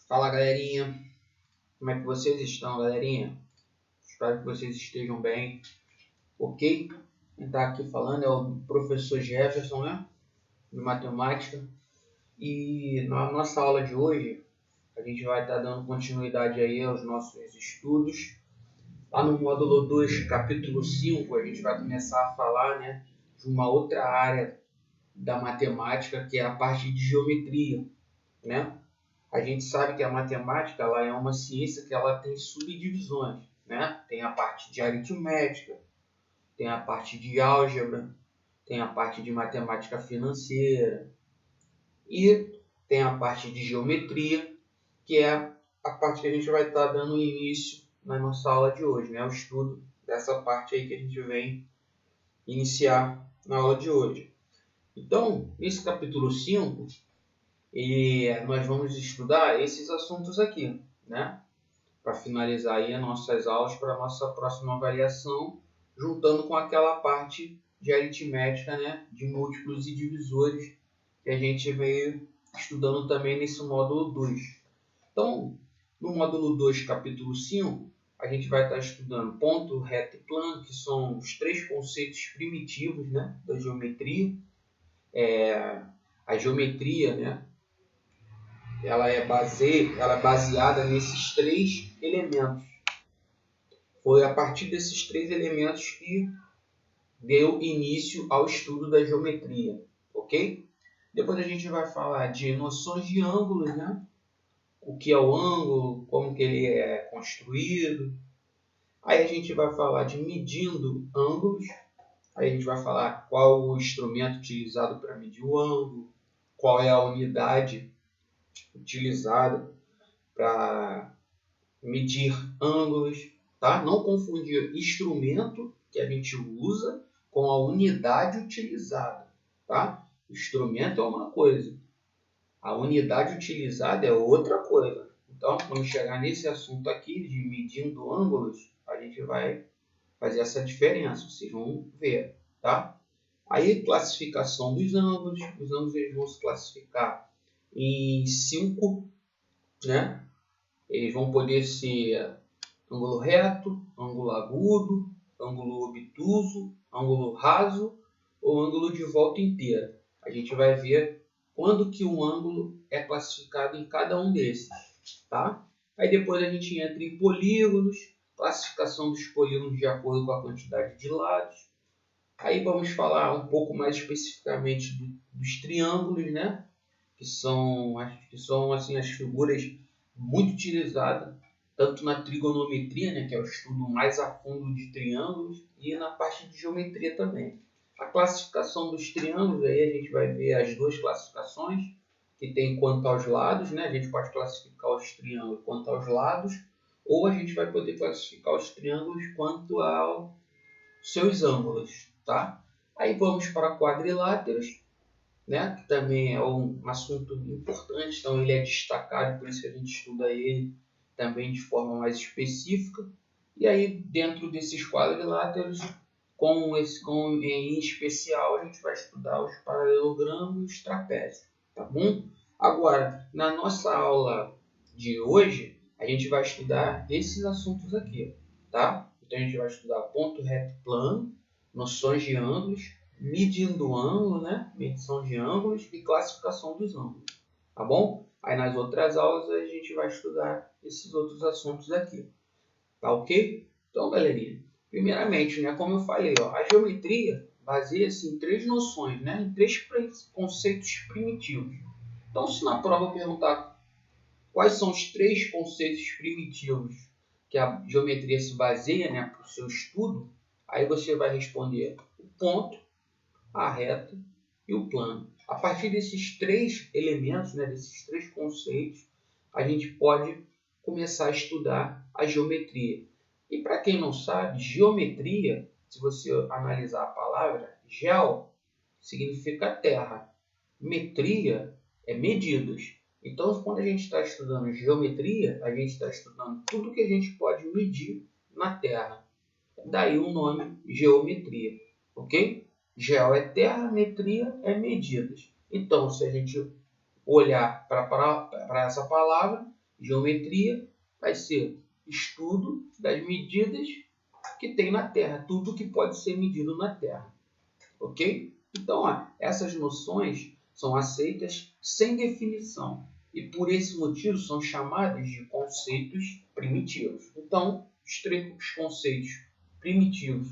Fala, galerinha, como é que vocês estão, galerinha? Espero que vocês estejam bem, ok? Quem está aqui falando é o professor Jefferson, né? De matemática. E na nossa aula de hoje, a gente vai estar dando continuidade aí aos nossos estudos. Lá no módulo 2, capítulo 5, a gente vai começar a falar, né, de uma outra área da matemática, que é a parte de geometria, né? A gente sabe que a matemática ela é uma ciência que ela tem subdivisões, né? Tem a parte de aritmética, tem a parte de álgebra, tem a parte de matemática financeira e tem a parte de geometria, que é a parte que a gente vai estar dando início na nossa aula de hoje, né? O estudo dessa parte aí que a gente vem iniciar na aula de hoje. Então, nesse capítulo 5, nós vamos estudar esses assuntos aqui, né? Para finalizar aí as nossas aulas para a nossa próxima avaliação, juntando com aquela parte de aritmética, né? De múltiplos e divisores que a gente veio estudando também nesse módulo 2. Então, no módulo 2, capítulo 5, a gente vai estar estudando ponto, reto e plano, que são os três conceitos primitivos, né, da geometria. A geometria, né, ela é baseada nesses três elementos. Foi a partir desses três elementos que deu início ao estudo da geometria, ok? Depois a gente vai falar de noções de ângulos, né? O que é o ângulo, como que ele é construído. Aí a gente vai falar de medindo ângulos. Aí a gente vai falar qual o instrumento utilizado para medir o ângulo, qual é a unidade utilizada para medir ângulos, tá? Não confundir instrumento que a gente usa com a unidade utilizada, tá? O instrumento é uma coisa, a unidade utilizada é outra coisa. Então, quando chegar nesse assunto aqui de medindo ângulos, a gente vai fazer essa diferença, vocês vão ver, tá? Aí, classificação dos ângulos, os ângulos eles vão se classificar em 5, né? Eles vão poder ser ângulo reto, ângulo agudo, ângulo obtuso, ângulo raso ou ângulo de volta inteira. A gente vai ver quando que um ângulo é classificado em cada um desses, tá? Aí depois a gente entra em polígonos, classificação dos polígonos de acordo com a quantidade de lados. Aí vamos falar um pouco mais especificamente dos triângulos, né? Que são assim, as figuras muito utilizadas, tanto na trigonometria, né, que é o estudo mais a fundo de triângulos, e na parte de geometria também. A classificação dos triângulos, aí a gente vai ver as duas classificações, que tem quanto aos lados, né? A gente pode classificar os triângulos quanto aos lados, ou a gente vai poder classificar os triângulos quanto aos seus ângulos, tá? Aí vamos para quadriláteros, né? Que também é um assunto importante, então ele é destacado, por isso que a gente estuda ele também de forma mais específica. E aí, dentro desses quadriláteros, em especial, a gente vai estudar os paralelogramas e os trapézios, tá bom? Agora, na nossa aula de hoje, a gente vai estudar esses assuntos aqui, tá? Então, a gente vai estudar ponto, reto e plano, noções de ângulos, medindo ângulo, né? Medição de ângulos e classificação dos ângulos, tá bom? Aí nas outras aulas a gente vai estudar esses outros assuntos aqui, tá ok? Então, galerinha, primeiramente, né, como eu falei, ó, a geometria baseia-se em três noções, né? Em três conceitos primitivos. Então, se na prova eu perguntar quais são os três conceitos primitivos que a geometria se baseia, né, para o seu estudo, aí você vai responder o ponto, a reta e o plano. A partir desses três elementos, né, desses três conceitos, a gente pode começar a estudar a geometria. E para quem não sabe, geometria, se você analisar a palavra, geo significa terra, metria é medidas. Então, quando a gente está estudando geometria, a gente está estudando tudo que a gente pode medir na Terra. Daí o nome geometria, ok? Geo é terra, metria é medidas. Então, se a gente olhar para essa palavra, Geometria vai ser estudo das medidas que tem na Terra, tudo que pode ser medido na Terra. Ok? Então, essas noções são aceitas sem definição e, por esse motivo, são chamadas de conceitos primitivos. Então, os conceitos primitivos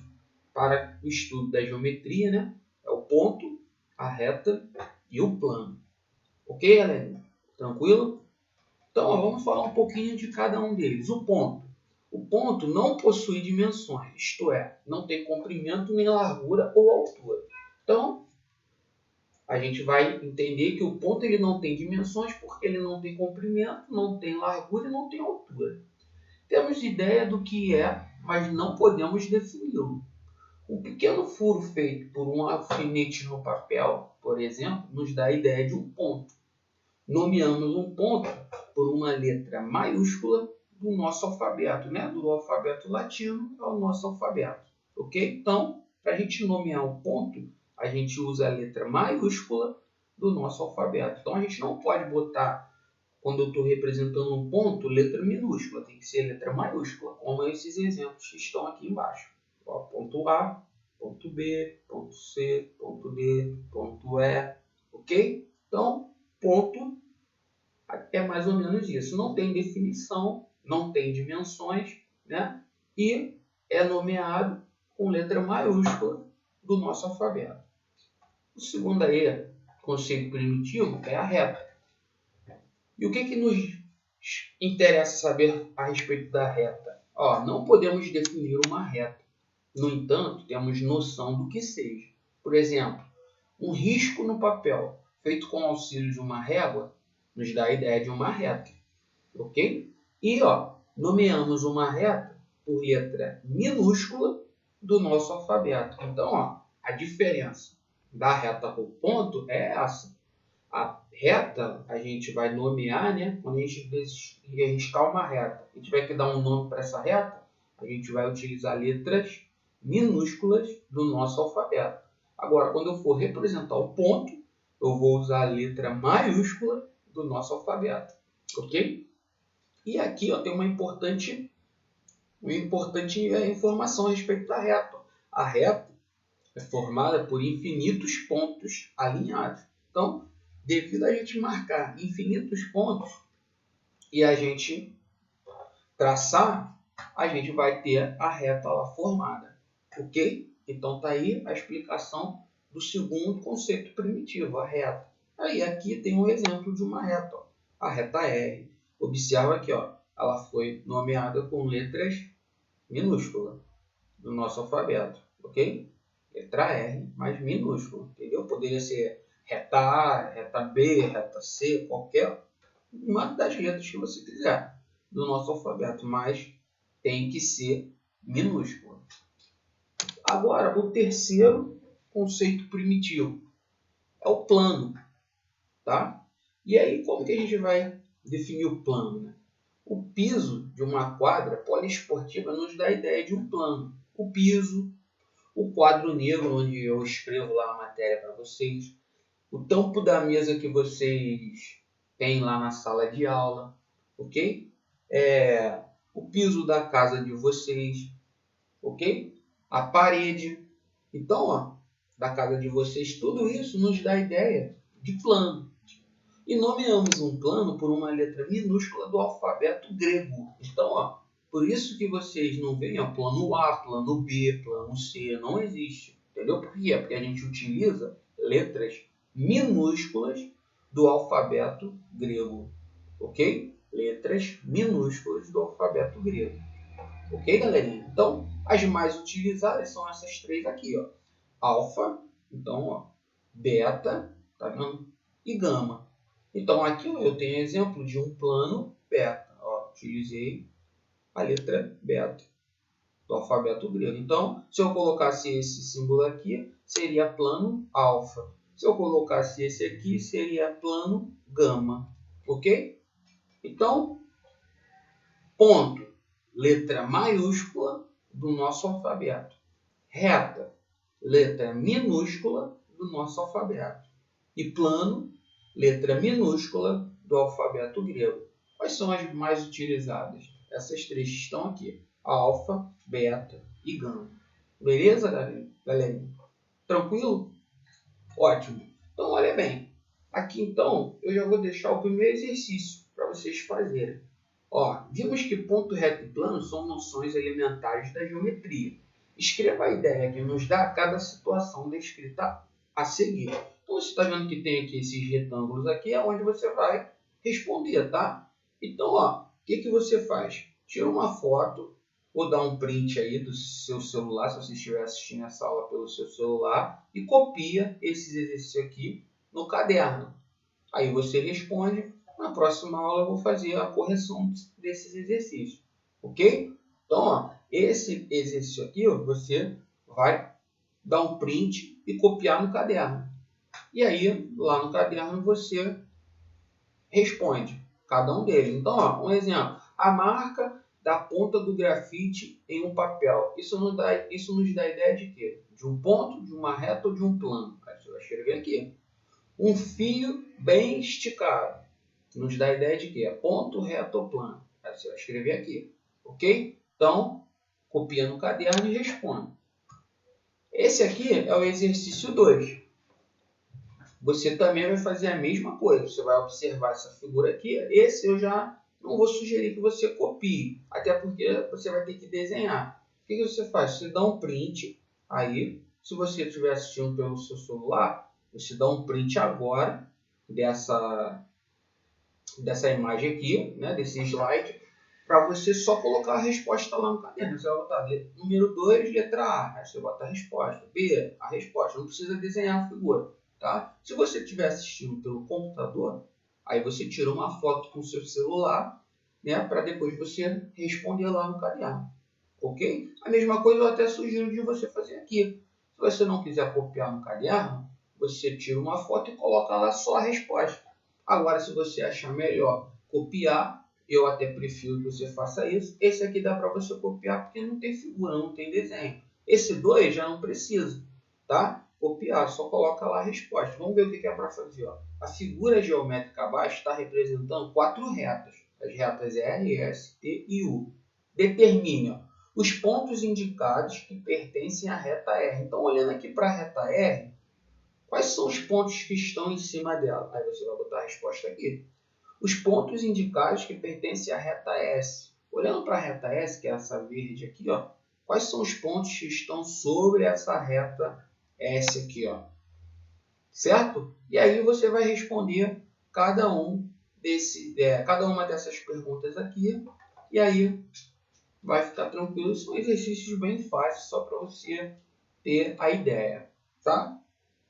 para o estudo da geometria, né, é o ponto, a reta e o plano. Ok, galera? Tranquilo? Então, vamos falar um pouquinho de cada um deles. O ponto. O ponto não possui dimensões, isto é, não tem comprimento, nem largura ou altura. Então, a gente vai entender que o ponto ele não tem dimensões porque ele não tem comprimento, não tem largura e não tem altura. Temos ideia do que é, mas não podemos defini-lo. Um pequeno furo feito por um alfinete no papel, por exemplo, nos dá a ideia de um ponto. Nomeamos um ponto por uma letra maiúscula do nosso alfabeto, né? Do alfabeto latino ao nosso alfabeto. Ok? Então, para a gente nomear um ponto, a gente usa a letra maiúscula do nosso alfabeto. Então, a gente não pode botar, quando eu estou representando um ponto, letra minúscula. Tem que ser letra maiúscula, como esses exemplos que estão aqui embaixo. Ó, ponto A, ponto B, ponto C, ponto D, ponto E. Ok? Então, ponto é mais ou menos isso. Não tem definição, não tem dimensões, né? E é nomeado com letra maiúscula do nosso alfabeto. O segundo aí, conceito primitivo, é a reta. E o que nos interessa saber a respeito da reta? Não podemos definir uma reta. No entanto, temos noção do que seja. Por exemplo, um risco no papel feito com o auxílio de uma régua nos dá a ideia de uma reta. Ok? E nomeamos uma reta por letra minúscula do nosso alfabeto. Então, a diferença da reta por ponto é essa. A reta a gente vai nomear, né? Quando a gente riscar uma reta, a gente vai dar um nome para essa reta, a gente vai utilizar letras minúsculas do nosso alfabeto. Agora, quando eu for representar o ponto, eu vou usar a letra maiúscula do nosso alfabeto. Ok? E aqui tem uma importante informação a respeito da reta. A reta é formada por infinitos pontos alinhados. Então, devido a gente marcar infinitos pontos e a gente traçar, a gente vai ter a reta lá formada. Ok? Então, está aí a explicação do segundo conceito primitivo, a reta. Aí, aqui tem um exemplo de uma reta. A reta R. Observa aqui, ela foi nomeada com letras minúsculas do nosso alfabeto. Ok? Letra R, mas minúscula. Entendeu? Poderia ser reta A, reta B, reta C, qualquer uma das letras que você quiser do nosso alfabeto, mas tem que ser minúscula. Agora, o terceiro conceito primitivo é o plano. Tá? E aí, como que a gente vai definir o plano? Né? O piso de uma quadra poliesportiva nos dá a ideia de um plano. O piso, o quadro negro, onde eu escrevo lá a matéria para vocês, o tampo da mesa que vocês têm lá na sala de aula, ok? O piso da casa de vocês, ok? A parede. Então, da casa de vocês, tudo isso nos dá a ideia de plano. E nomeamos um plano por uma letra minúscula do alfabeto grego. Então, por isso que vocês não veem plano A, plano B, plano C, não existe. Entendeu? Por quê? Porque a gente utiliza letras minúsculas do alfabeto grego. Ok? Letras minúsculas do alfabeto grego. Ok, galerinha? Então, as mais utilizadas são essas três aqui, Alfa, então, beta, tá vendo? E gama. Então, aqui eu tenho exemplo de um plano beta. Utilizei a letra beta do alfabeto grego. Então, se eu colocasse esse símbolo aqui, seria plano alfa. Se eu colocasse esse aqui, seria plano gama. Ok? Então, ponto, letra maiúscula do nosso alfabeto. Reta, letra minúscula do nosso alfabeto. E plano, letra minúscula do alfabeto grego. Quais são as mais utilizadas? Essas três estão aqui. Alfa, beta e gama. Beleza, galerinha? Tranquilo? Ótimo. Então, olha bem. Aqui, então, eu já vou deixar o primeiro exercício para vocês fazerem. Ó, vimos que ponto reto e plano são noções elementares da geometria. Escreva a ideia que nos dá cada situação descrita a seguir. Então, você está vendo que tem aqui esses retângulos aqui, é onde você vai responder, tá? Então, ó, o que você faz? Tira uma foto, ou dá um print aí do seu celular, se você estiver assistindo essa aula pelo seu celular, e copia esses exercícios aqui no caderno. Aí você responde. Na próxima aula eu vou fazer a correção desses exercícios, ok? Então, ó, esse exercício aqui, ó, você vai dar um print e copiar no caderno. E aí, lá no caderno, você responde cada um deles. Então, ó, um exemplo. A marca da ponta do grafite em um papel. Isso nos dá ideia de quê? De um ponto, de uma reta ou de um plano. Aí você vai escrever aqui. Um fio bem esticado. Nos dá a ideia de quê? Ponto, reto ou plano. Aí você vai escrever aqui. Ok? Então, copia no caderno e responde. Esse aqui é o exercício 2. Você também vai fazer a mesma coisa. Você vai observar essa figura aqui. Esse eu já não vou sugerir que você copie. Até porque você vai ter que desenhar. O que você faz? Você dá um print. Aí, se você estiver assistindo pelo seu celular, você dá um print agora dessa imagem aqui, né, desse slide, para você só colocar a resposta lá no caderno. Você vai botar número 2, letra A. Aí você bota a resposta. B, a resposta. Não precisa desenhar a figura. Tá? Se você estiver assistindo pelo computador, aí você tira uma foto com o seu celular, né, para depois você responder lá no caderno. Ok? A mesma coisa eu até sugiro de você fazer aqui. Se você não quiser copiar no caderno, você tira uma foto e coloca lá só a resposta. Agora, se você achar melhor copiar, eu até prefiro que você faça isso. Esse aqui dá para você copiar porque não tem figura, não tem desenho. Esse 2 já não precisa, tá? Copiar, só coloca lá a resposta. Vamos ver o que é para fazer. Ó. A figura geométrica abaixo está representando 4 retas. As retas R, S, T e U. Determine ó, os pontos indicados que pertencem à reta R. Então, olhando aqui para a reta R, quais são os pontos que estão em cima dela? Aí você vai botar a resposta aqui. Os pontos indicados que pertencem à reta S. Olhando para a reta S, que é essa verde aqui, ó, quais são os pontos que estão sobre essa reta S aqui, ó? Certo? E aí você vai responder cada uma dessas perguntas aqui. E aí vai ficar tranquilo. São exercícios bem fáceis, só para você ter a ideia, tá?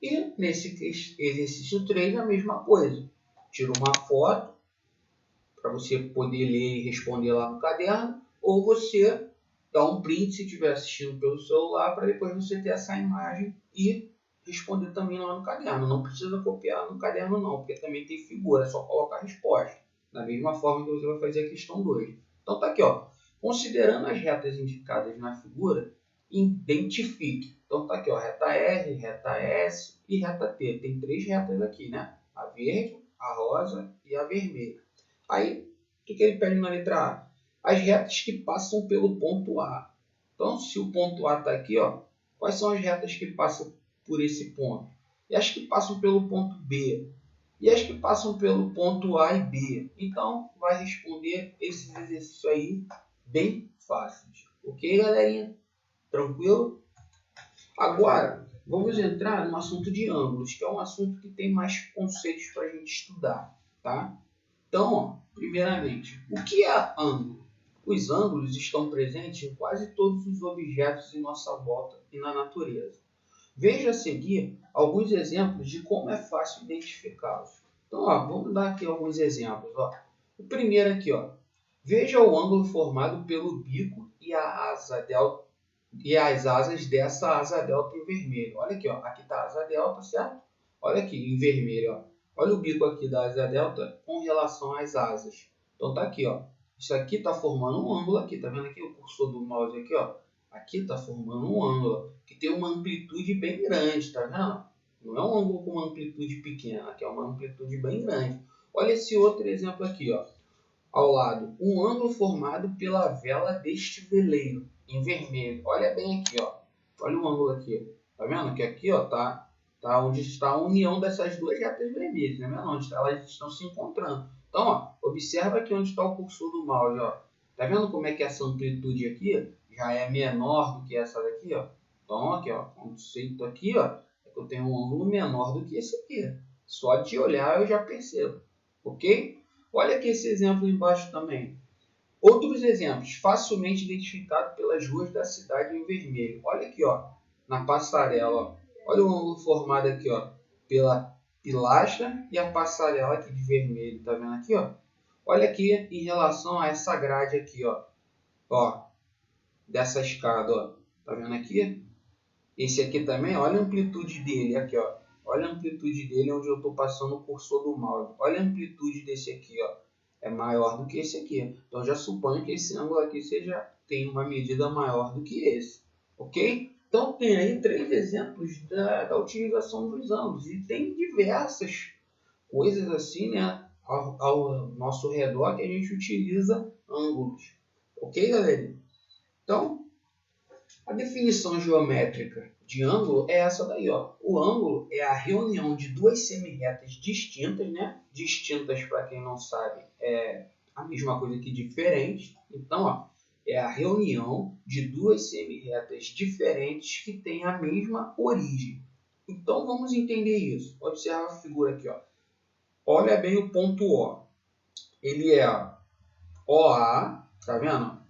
E nesse exercício 3, a mesma coisa. Tira uma foto para você poder ler e responder lá no caderno, ou você dá um print se estiver assistindo pelo celular, para depois você ter essa imagem e responder também lá no caderno. Não precisa copiar no caderno não, porque também tem figura, é só colocar a resposta. Da mesma forma que você vai fazer a questão 2. Então tá aqui, ó. Considerando as retas indicadas na figura, identifique. Então tá aqui, ó, reta R, reta S e reta T. Tem 3 retas aqui, né? A verde, a rosa e a vermelha. Aí, o que ele pede na letra A? As retas que passam pelo ponto A. Então, se o ponto A está aqui, ó, quais são as retas que passam por esse ponto? E as que passam pelo ponto B? E as que passam pelo ponto A e B? Então, vai responder esses exercícios aí bem fáceis. Ok, galerinha? Tranquilo? Agora, vamos entrar no assunto de ângulos, que é um assunto que tem mais conceitos para a gente estudar, tá? Então, ó, primeiramente, o que é ângulo? Os ângulos estão presentes em quase todos os objetos em nossa volta e na natureza. Veja a seguir alguns exemplos de como é fácil identificá-los. Então, ó, vamos dar aqui alguns exemplos. Ó. O primeiro aqui, ó. Veja o ângulo formado pelo bico e a asa delta e as asas dessa asa delta em vermelho. Olha aqui, ó. Aqui está a asa delta, certo? Olha aqui em vermelho, ó. Olha o bico aqui da asa delta com relação às asas. Então tá aqui, ó. Isso aqui está formando um ângulo aqui. Tá vendo aqui o cursor do mouse aqui, ó? Aqui está formando um ângulo que tem uma amplitude bem grande, tá vendo? Não é um ângulo com uma amplitude pequena, aqui é uma amplitude bem grande. Olha esse outro exemplo aqui, ó. ao lado um ângulo formado pela vela deste veleiro, em vermelho. Olha bem aqui, ó. Olha o ângulo aqui. Tá vendo que aqui, ó, tá onde está a união dessas duas retas vermelhas, tá vendo? Onde elas estão se encontrando. Então, ó, observa aqui onde está o cursor do mouse, ó. Tá vendo como é que essa amplitude aqui já é menor do que essa daqui, ó? Então, aqui, ó, o conceito aqui, ó, é que eu tenho um ângulo menor do que esse aqui. Só de olhar eu já percebo, ok? Olha aqui esse exemplo embaixo também. Outros exemplos, facilmente identificados pelas ruas da cidade em vermelho. Olha aqui, ó, na passarela, ó. Olha o ângulo formado aqui, ó, pela pilastra e a passarela aqui de vermelho, tá vendo aqui, ó? Olha aqui em relação a essa grade aqui, ó, dessa escada, ó, tá vendo aqui? Esse aqui também, olha a amplitude dele aqui, ó. Olha a amplitude dele onde eu estou passando o cursor do mouse. Olha a amplitude desse aqui, ó. É maior do que esse aqui. Então já suponho que esse ângulo aqui tem uma medida maior do que esse, ok? Então tem aí 3 exemplos da utilização dos ângulos e tem diversas coisas assim, né, ao nosso redor que a gente utiliza ângulos, ok, galera? Então a definição geométrica de ângulo é essa daí, ó. O ângulo é a reunião de duas semirretas distintas, né? Distintas, para quem não sabe, é a mesma coisa que diferente. Então, ó, é a reunião de duas semirretas diferentes que têm a mesma origem. Então, vamos entender isso. Observa a figura aqui, ó. Olha bem o ponto O. Ele é OA, tá vendo?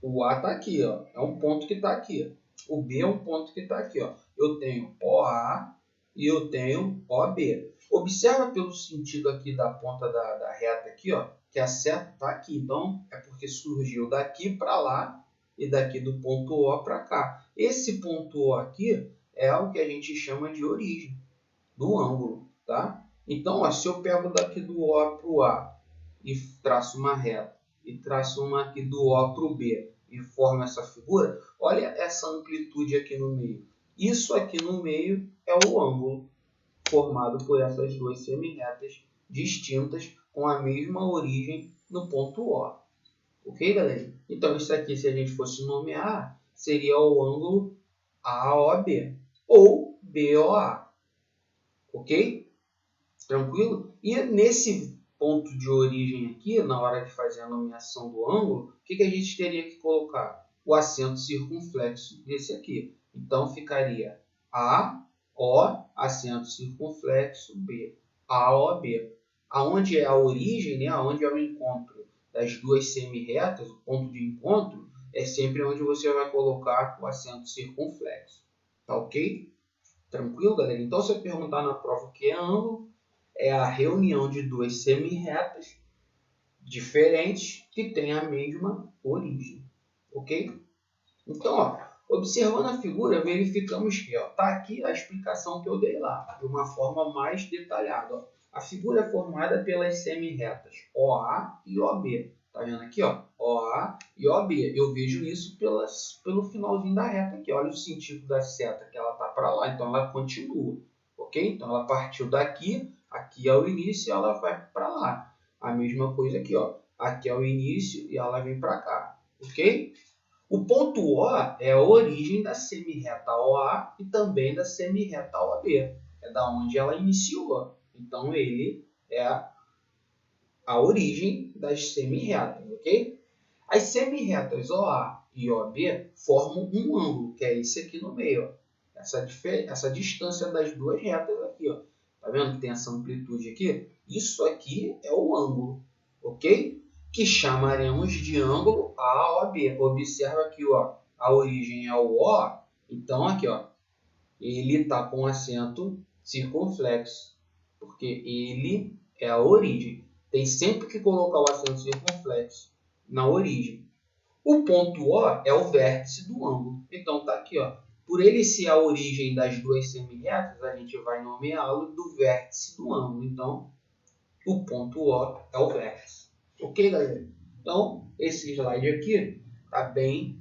O A está aqui, ó. É um ponto que está aqui. O B é um ponto que está aqui, ó. Eu tenho OA e eu tenho OB. Observa pelo sentido aqui da ponta da reta aqui, ó, que a seta está aqui. Então, é porque surgiu daqui para lá e daqui do ponto O para cá. Esse ponto O aqui é o que a gente chama de origem do ângulo, tá? Então, ó, se eu pego daqui do O para o A e traço uma reta, e traço uma aqui do O para o B e formo essa figura, olha essa amplitude aqui no meio. Isso aqui no meio é o ângulo formado por essas duas semirretas distintas com a mesma origem no ponto O. Ok, galera? Então, isso aqui, se a gente fosse nomear, seria o ângulo AOB ou BOA. Ok? Tranquilo? E nesse ponto de origem aqui, na hora de fazer a nomeação do ângulo, o que a gente teria que colocar? O acento circunflexo desse aqui. Então, ficaria A, O, acento circunflexo, B. A, O, B. Aonde é a origem, né? Aonde é o encontro das duas semirretas, o ponto de encontro, é sempre onde você vai colocar o acento circunflexo. Tá ok? Tranquilo, galera? Então, se eu perguntar na prova o que é ângulo, é a reunião de duas semirretas diferentes que têm a mesma origem, ok? Então, ó, observando a figura, verificamos que está aqui a explicação que eu dei lá, de uma forma mais detalhada. Ó. A figura é formada pelas semirretas OA e OB. Tá vendo aqui, ó? OA e OB. Eu vejo isso pelo finalzinho da reta aqui. Olha o sentido da seta, que ela está para lá, então ela continua, ok? Então ela partiu daqui, aqui é o início e ela vai para lá. A mesma coisa aqui, ó. Aqui é o início e ela vem para cá, ok? O ponto O é a origem da semirreta OA e também da semirreta OB. É da onde ela iniciou. Então, ele é a origem das semirretas, ok? As semirretas OA e OB formam um ângulo, que é esse aqui no meio. Ó. Essa distância das duas retas aqui. Ó. Tá vendo que tem essa amplitude aqui? Isso aqui é o ângulo, ok? Que chamaremos de ângulo AOB. Observa aqui, ó, a origem é o O, então aqui, ó, ele está com acento circunflexo, porque ele é a origem. Tem sempre que colocar o acento circunflexo na origem. O ponto O é o vértice do ângulo. Então está aqui, ó. Por ele ser a origem das duas semirretas, a gente vai nomeá-lo do vértice do ângulo. Então, o ponto O é o vértice. Ok, galera? Então, esse slide aqui está bem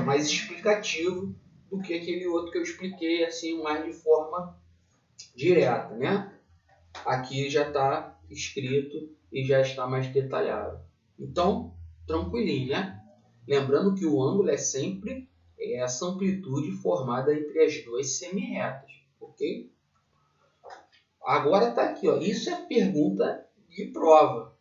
mais explicativo do que aquele outro que eu expliquei assim mais de forma direta, né? Aqui já está escrito e já está mais detalhado. Então, tranquilinho, né? Lembrando que o ângulo é sempre essa amplitude formada entre as duas semi-retas, ok? Agora está aqui, ó. Isso é pergunta de prova.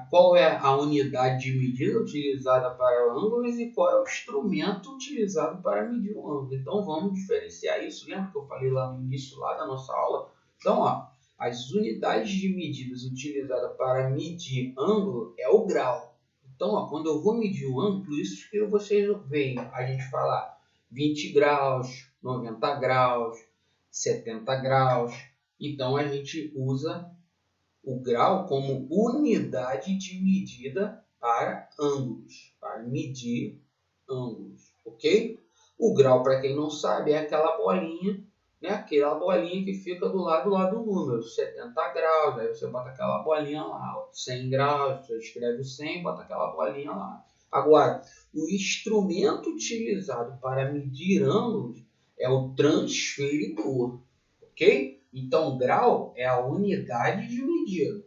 Qual é a unidade de medida utilizada para ângulos e qual é o instrumento utilizado para medir o ângulo. Então vamos diferenciar isso. Lembra que eu falei lá no início lá da nossa aula? Então, ó, as unidades de medidas utilizadas para medir ângulo é o grau. Então, ó, quando eu vou medir o ângulo, isso que vocês veem a gente falar 20 graus, 90 graus, 70 graus. Então a gente usa o grau como unidade de medida para ângulos, para medir ângulos, ok? O grau, para quem não sabe, é aquela bolinha, né? Aquela bolinha que fica do lado do número, 70 graus, aí você bota aquela bolinha lá, 100 graus, você escreve 100 e bota aquela bolinha lá. Agora, o instrumento utilizado para medir ângulos é o transferidor, ok? Então, grau é a unidade de medida.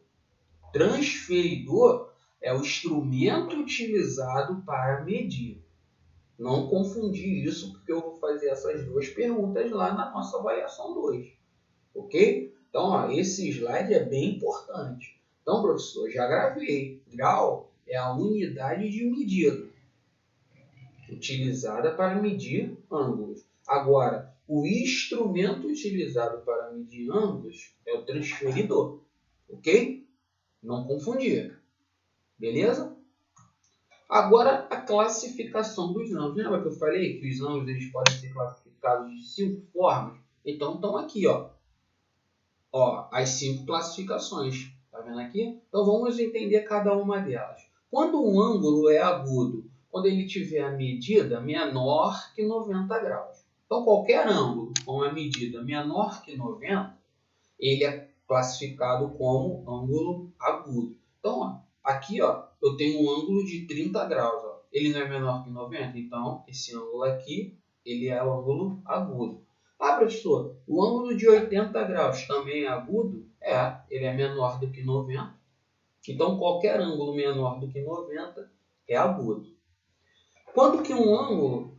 Transferidor é o instrumento utilizado para medir. Não confundir isso, porque eu vou fazer essas duas perguntas lá na nossa avaliação 2. Ok? Então, ó, esse slide é bem importante. Então, professor, já gravei. Grau é a unidade de medida utilizada para medir ângulos. Agora, o instrumento utilizado para medir ângulos é o transferidor, ok? Não confundir, beleza? Agora, a classificação dos ângulos. Lembra que eu falei que os ângulos eles podem ser classificados de 5 formas? Então, estão aqui, ó, as 5 classificações. Tá vendo aqui? Então, vamos entender cada uma delas. Quando um ângulo é agudo, quando ele tiver a medida menor que 90 graus. Então, qualquer ângulo com a medida menor que 90, ele é classificado como ângulo agudo. Então, ó, aqui ó, eu tenho um ângulo de 30 graus. Ó. Ele não é menor que 90, então esse ângulo aqui ele é o ângulo agudo. Ah, professor, o ângulo de 80 graus também é agudo? É, ele é menor do que 90. Então, qualquer ângulo menor do que 90 é agudo. Quando que um ângulo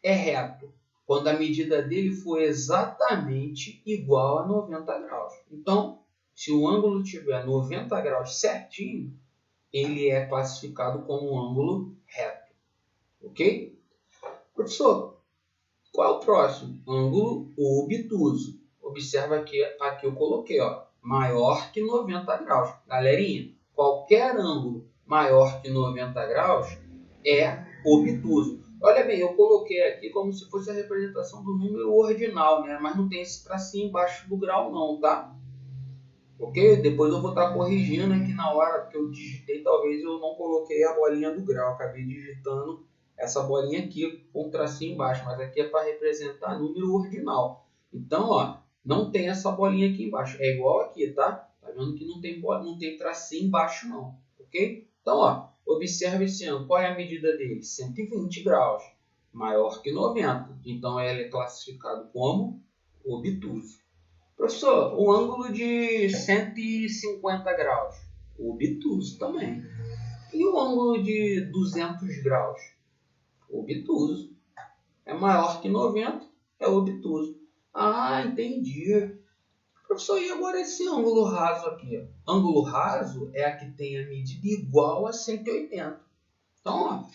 é reto? Quando a medida dele for exatamente igual a 90 graus. Então, se o ângulo tiver 90 graus certinho, ele é classificado como um ângulo reto. Ok? Professor, qual é o próximo? Ângulo obtuso. Observa aqui eu coloquei, ó, maior que 90 graus. Galerinha, qualquer ângulo maior que 90 graus é obtuso. Olha bem, eu coloquei aqui como se fosse a representação do número ordinal, né? Mas não tem esse tracinho embaixo do grau não, tá? Ok? Depois eu vou estar corrigindo aqui na hora que eu digitei, talvez eu não coloquei a bolinha do grau. Acabei digitando essa bolinha aqui com o tracinho embaixo, mas aqui é para representar número ordinal. Então, ó, não tem essa bolinha aqui embaixo. É igual aqui, tá? Tá vendo que não tem tracinho embaixo não, ok? Então, ó, observe esse ângulo. Qual é a medida dele? 120 graus, maior que 90. Então, ele é classificado como obtuso. Professor, o ângulo de 150 graus, obtuso também. E o ângulo de 200 graus? Obtuso. É maior que 90, é obtuso. Ah, entendi. Professor, e agora esse ângulo raso aqui? Ângulo raso é a que tem a medida igual a 180. Então,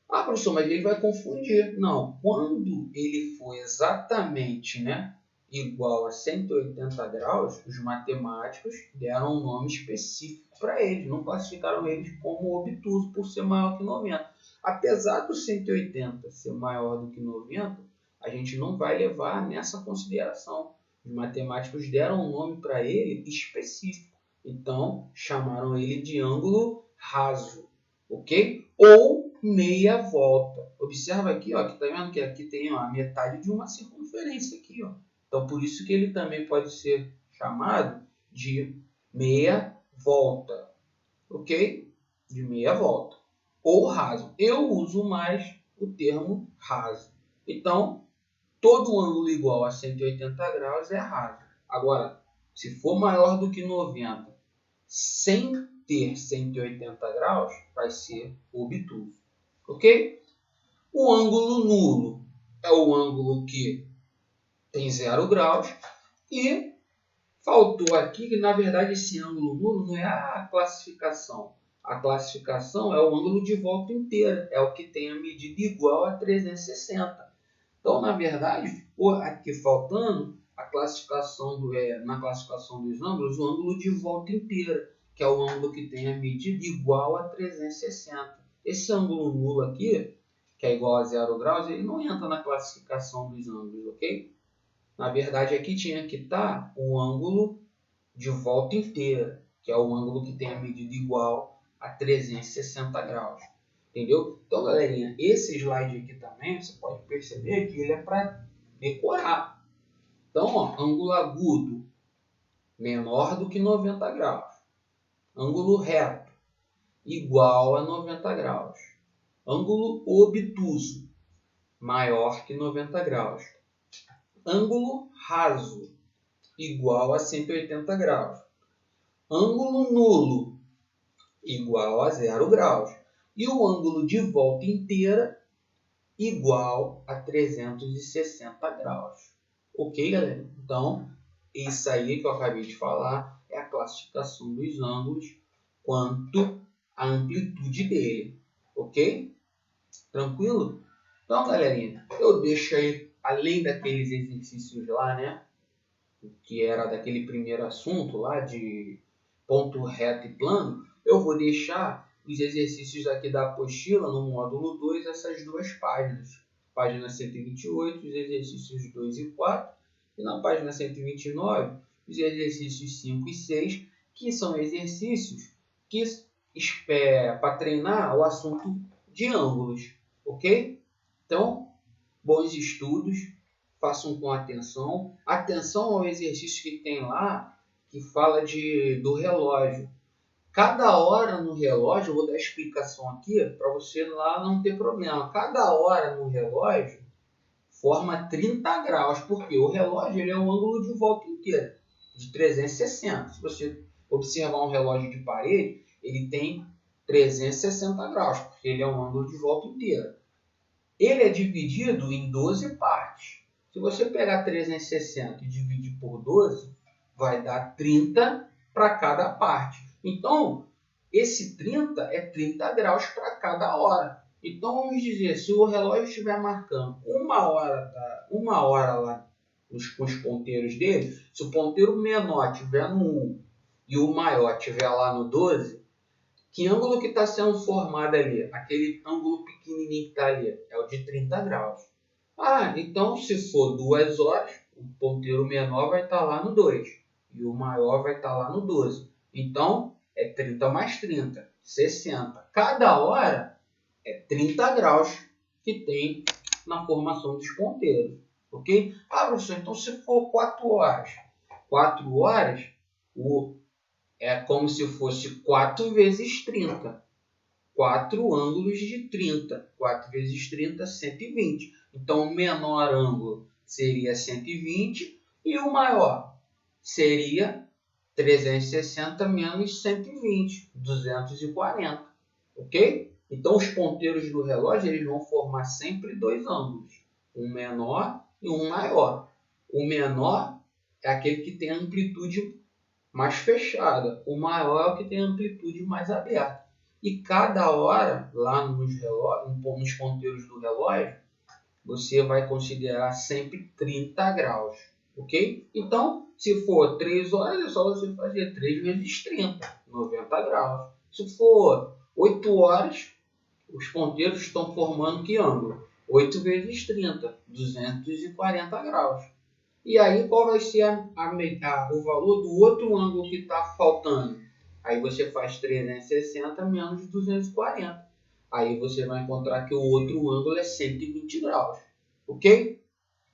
ó, professor, mas ele vai confundir. Não, quando ele for exatamente, né, igual a 180 graus, os matemáticos deram um nome específico para eles, não classificaram eles como obtuso por ser maior que 90. Apesar do 180 ser maior do que 90, a gente não vai levar nessa consideração. Os matemáticos deram um nome para ele específico, então chamaram ele de ângulo raso, ok? Ou meia volta. Observa aqui, ó, que tá vendo que aqui tem ó, a metade de uma circunferência aqui, ó. Então, por isso que ele também pode ser chamado de meia volta, ok? De meia volta. Ou raso. Eu uso mais o termo raso. Então, todo ângulo igual a 180 graus é raso. Agora, se for maior do que 90, sem ter 180 graus, vai ser obtuso. Ok? O ângulo nulo é o ângulo que tem 0 graus. E faltou aqui que, na verdade, esse ângulo nulo não é a classificação. A classificação é o ângulo de volta inteira. É o que tem a medida igual a 360. Então, na verdade, ficou aqui faltando a classificação na classificação dos ângulos, o ângulo de volta inteira, que é o ângulo que tem a medida igual a 360. Esse ângulo nulo aqui, que é igual a 0 graus, ele não entra na classificação dos ângulos, ok? Na verdade, aqui tinha que estar o ângulo de volta inteira, que é o ângulo que tem a medida igual a 360 graus. Entendeu? Então, galerinha, esse slide aqui também, você pode perceber que ele é para decorar. Então, ó, ângulo agudo menor do que 90 graus. Ângulo reto igual a 90 graus. Ângulo obtuso maior que 90 graus. Ângulo raso igual a 180 graus. Ângulo nulo igual a 0 graus. E o ângulo de volta inteira igual a 360 graus. Ok, galera? Então, isso aí que eu acabei de falar é a classificação dos ângulos quanto à amplitude dele. Ok? Tranquilo? Então, galerinha, eu deixo aí, além daqueles exercícios lá, né? Que era daquele primeiro assunto lá de ponto reto e plano, eu vou deixar os exercícios aqui da apostila no módulo 2, essas duas páginas. Página 128, os exercícios 2 e 4, e na página 129, os exercícios 5 e 6, que são exercícios que para treinar o assunto de ângulos, ok? Então, bons estudos, façam com atenção. Atenção ao exercício que tem lá, que fala do relógio. Cada hora no relógio, eu vou dar explicação aqui para você lá não ter problema. Cada hora no relógio forma 30 graus, porque o relógio ele é um ângulo de volta inteira, de 360. Se você observar um relógio de parede, ele tem 360 graus, porque ele é um ângulo de volta inteira. Ele é dividido em 12 partes. Se você pegar 360 e dividir por 12, vai dar 30 para cada parte. Então, esse 30 é 30 graus para cada hora. Então, vamos dizer, se o relógio estiver marcando uma hora lá com os ponteiros dele, se o ponteiro menor estiver no 1 e o maior estiver lá no 12, que ângulo que está sendo formado ali? Aquele ângulo pequenininho que está ali é o de 30 graus. Ah, então se for 2 horas, o ponteiro menor vai estar lá no 2 e o maior vai estar lá no 12. Então, é 30 mais 30, 60. Cada hora é 30 graus que tem na formação dos ponteiros. Ok? Ah, professor, então se for 4 horas. 4 horas, é como se fosse 4 vezes 30. 4 ângulos de 30. 4 vezes 30, 120. Então, o menor ângulo seria 120 e o maior seria 360 menos 120, 240. Ok? Então, os ponteiros do relógio eles vão formar sempre dois ângulos, um menor e um maior. O menor é aquele que tem a amplitude mais fechada, o maior é o que tem a amplitude mais aberta. E cada hora, lá nos ponteiros do relógio, você vai considerar sempre 30 graus, ok? Então, se for 3 horas, é só você fazer 3 vezes 30, 90 graus. Se for 8 horas, os ponteiros estão formando que ângulo? 8 vezes 30, 240 graus. E aí, qual vai ser o valor do outro ângulo que está faltando? Aí você faz 360 menos 240. Aí você vai encontrar que o outro ângulo é 120 graus. Ok?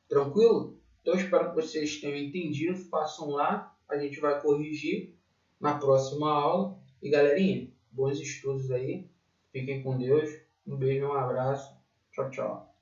Tranquilo? Então, espero que vocês tenham entendido. Façam lá. A gente vai corrigir na próxima aula. E, galerinha, bons estudos aí. Fiquem com Deus. Um beijo e um abraço. Tchau, tchau.